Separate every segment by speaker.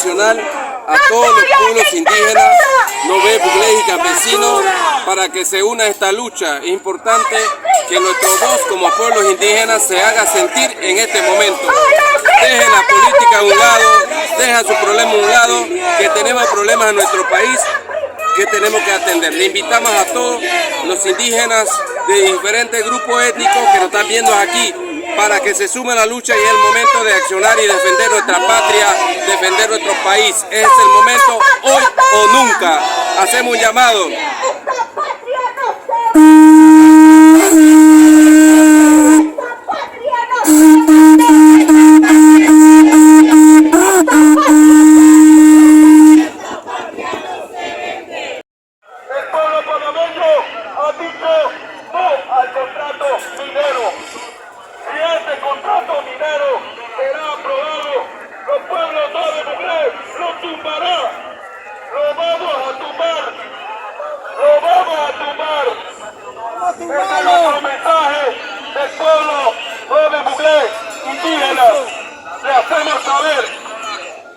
Speaker 1: nacional a todos los pueblos indígenas, Nové, Buglé y campesinos para que se una a esta lucha. Es importante que nuestra voz como pueblos indígenas se haga sentir en este momento. Dejen la política a un lado, dejen su problema a un lado, que tenemos problemas en nuestro país que tenemos que atender. Le invitamos a todos los indígenas de diferentes grupos étnicos que nos están viendo aquí para que se sumen a la lucha, y es el momento de accionar y defender nuestra patria, defender nuestro país. Es el momento, hoy o nunca. Hacemos un llamado.
Speaker 2: Ha dicho no al contrato minero. Si este contrato minero será aprobado, los pueblos de Buglé lo tumbará. Lo vamos a tumbar. Lo vamos a tumbar. Ese es nuestro mensaje del pueblo de Buglé, indígenas. Le hacemos saber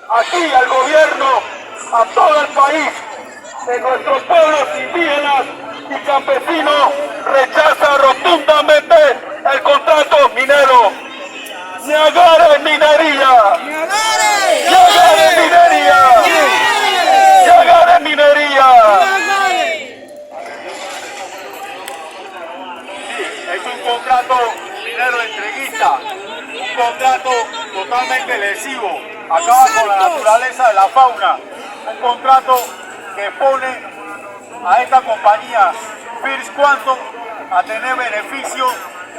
Speaker 2: aquí al gobierno, a todo el país, de nuestros pueblos indígenas y campesinos rechaza rotundamente el contrato minero. ¡Niagara minería! ¡Niagara minería! ¡Niagara minería! Sí, es un contrato minero entreguista, un contrato totalmente lesivo, acaba con la naturaleza de la fauna, un contrato que pone a esta compañía First Quantum a tener beneficios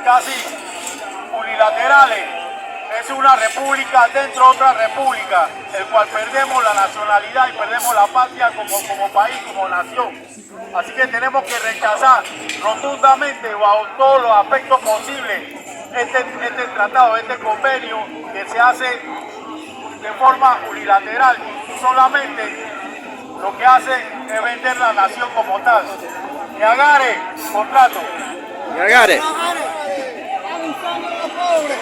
Speaker 2: casi unilaterales. Es una república dentro de otra república, el cual perdemos la nacionalidad y perdemos la patria como país, como nación. Así que tenemos que rechazar rotundamente, bajo todos los aspectos posibles, este tratado, este convenio que se hace de forma unilateral y solamente lo que hace es vender la nación como tal. Niagare, contrato.
Speaker 1: Niagare.
Speaker 3: Abusando a los pobres.